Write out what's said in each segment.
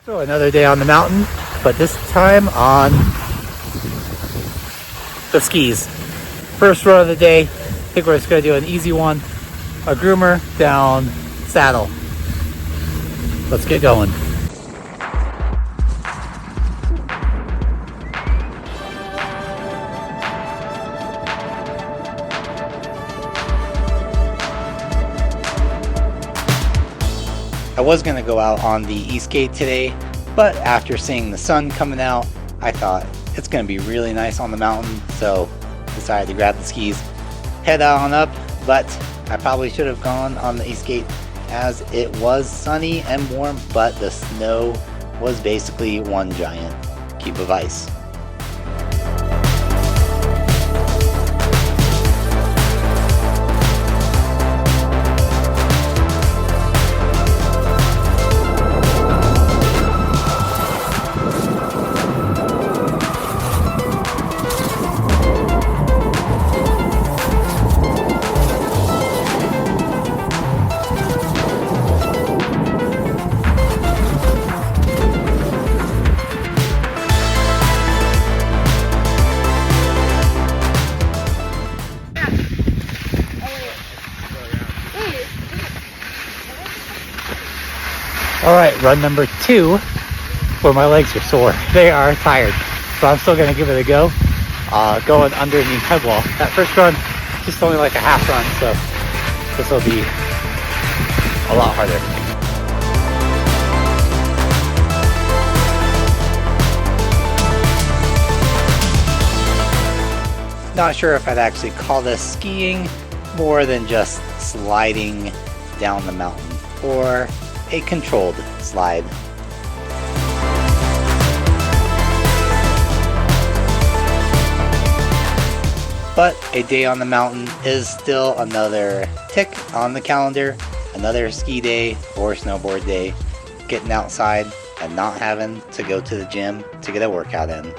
So another day on the mountain, but this time on the skis. First run of the day. I think we're just gonna do an easy one. A groomer down saddle. Let's get going. I was gonna go out on the East Gate today, but after seeing the sun coming out, I thought it's gonna be really nice on the mountain, so decided to grab the skis, head out on up. But I probably should have gone on the East Gate as it was sunny and warm, but the snow was basically one giant cube of ice. Alright, run number 2, where my legs are sore. They are tired, so I'm still going to give it a go. Going underneath head wall. That first run, just only like a half run, so this will be a lot harder. Not sure if I'd actually call this skiing, more than just sliding down the mountain, or a controlled slide. But a day on the mountain is still another tick on the calendar, another ski day or snowboard day, getting outside and not having to go to the gym to get a workout in.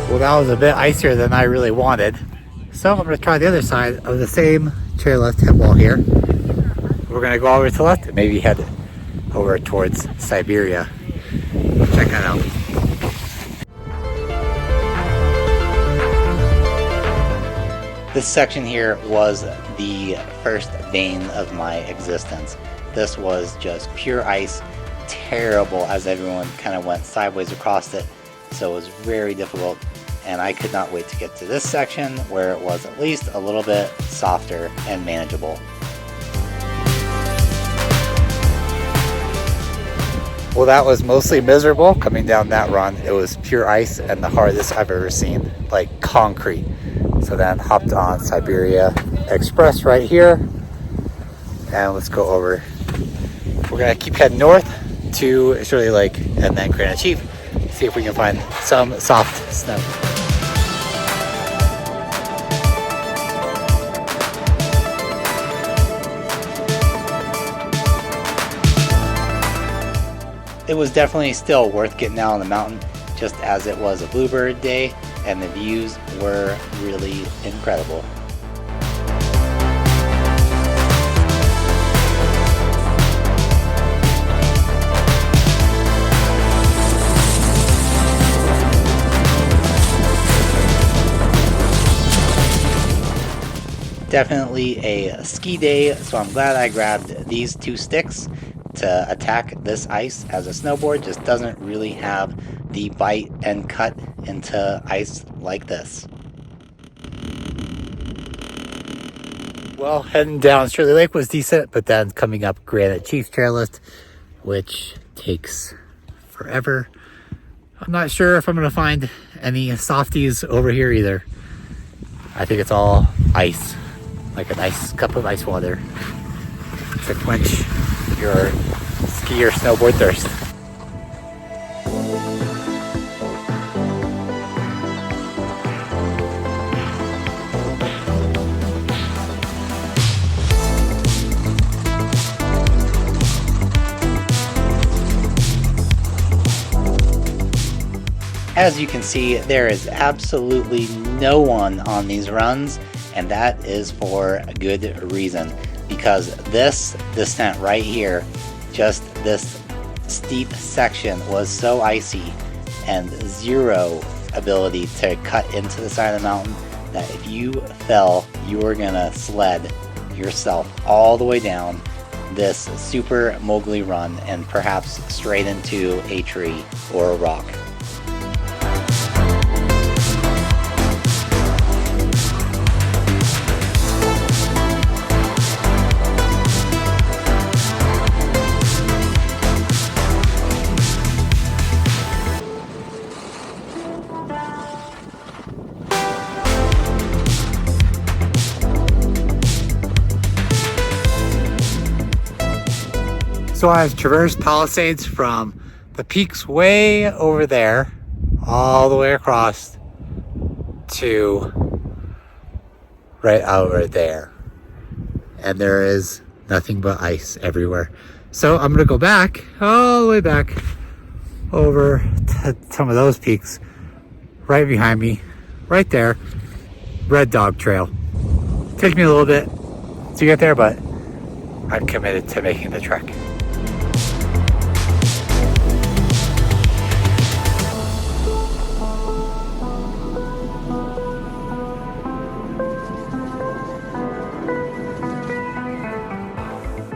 Well, that was a bit icier than I really wanted. So I'm going to try the other side of the same chairlift head wall here. We're going to go over to the left and maybe head over towards Siberia. Check that out. This section here was the first bane of my existence. This was just pure ice, terrible as everyone kind of went sideways across it. So it was very difficult, and I could not wait to get to this section where it was at least a little bit softer and manageable. Well, that was mostly miserable coming down that run. It was pure ice and the hardest I've ever seen, like concrete. So then hopped on Siberia Express right here, and let's go over. We're gonna keep heading north to Shirley Lake and then Granite Chief. See if we can find some soft snow. It was definitely still worth getting out on the mountain, just as it was a bluebird day and the views were really incredible. Definitely a ski day, so I'm glad I grabbed these 2 sticks to attack this ice, as a snowboard just doesn't really have the bite and cut into ice like this. Well, heading down Shirley Lake was decent, but then coming up Granite Chief chairlift, which takes forever. I'm not sure if I'm going to find any softies over here either. I think it's all ice, like a nice cup of ice water to quench your ski or snowboard thirst. As you can see, there is absolutely no one on these runs, and that is for a good reason, because this descent right here, just this steep section, was so icy and zero ability to cut into the side of the mountain that if you fell, you were gonna sled yourself all the way down this super mogully run and perhaps straight into a tree or a rock. So I've traversed Palisades from the peaks way over there, all the way across to right out right there. And there is nothing but ice everywhere. So I'm gonna go back, all the way back over to some of those peaks right behind me, right there, Red Dog Trail. Take me a little bit to get there, but I'm committed to making the trek.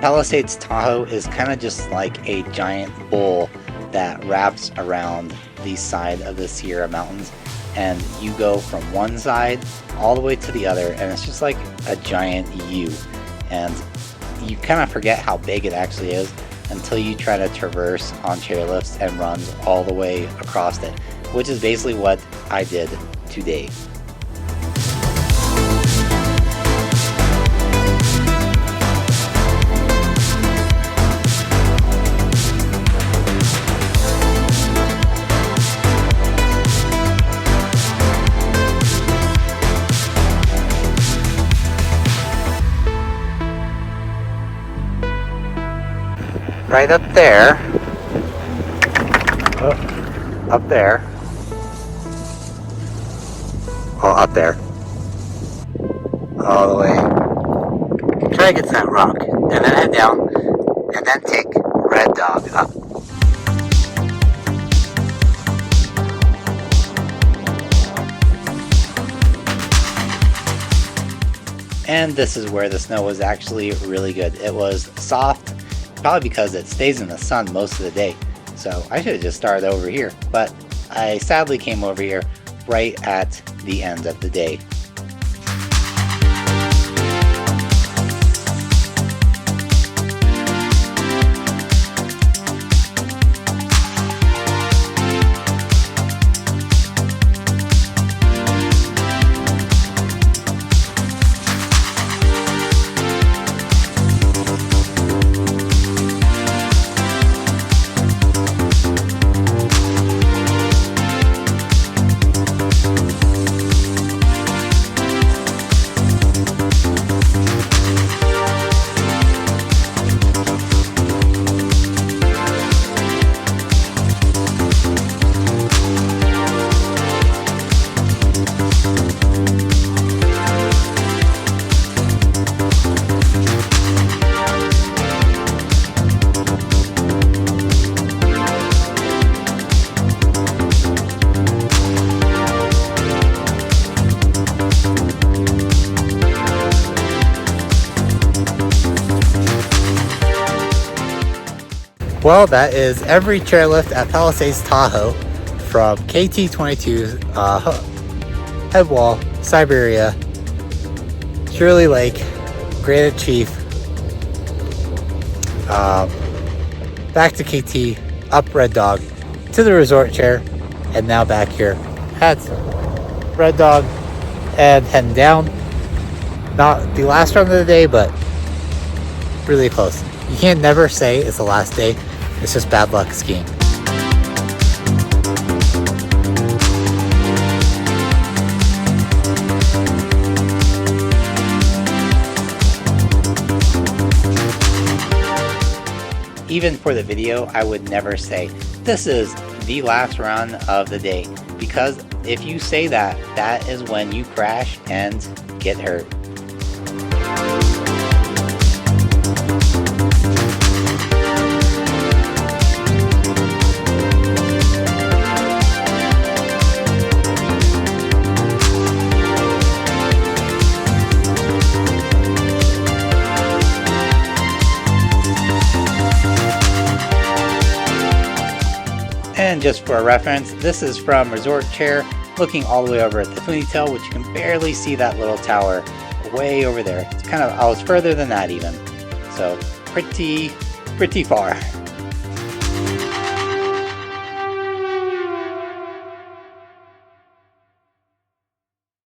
Palisades Tahoe is kind of just like a giant bowl that wraps around the side of the Sierra Mountains, and you go from one side all the way to the other, and it's just like a giant U, and you kind of forget how big it actually is until you try to traverse on chairlifts and runs all the way across it, which is basically what I did today. Right up there, up there, up there, all the way, try to get to that rock, and then head down, and then take Red Dog up. And this is where the snow was actually really good. It was soft, probably because it stays in the sun most of the day. So I should have just started over here, but I sadly came over here right at the end of the day. Well, that is every chairlift at Palisades Tahoe from KT22, Headwall, Siberia, Shirley Lake, Granite Chief, back to KT, up Red Dog, to the resort chair, and now back here at Red Dog and heading down. Not the last run of the day, but really close. You can't never say it's the last day. It's just bad luck skiing. Even for the video, I would never say this is the last run of the day, because if you say that, that is when you crash and get hurt. And just for a reference, this is from Resort Chair, looking all the way over at the Funny-Tail, which you can barely see that little tower way over there. It's kind of, I was further than that even. So pretty far.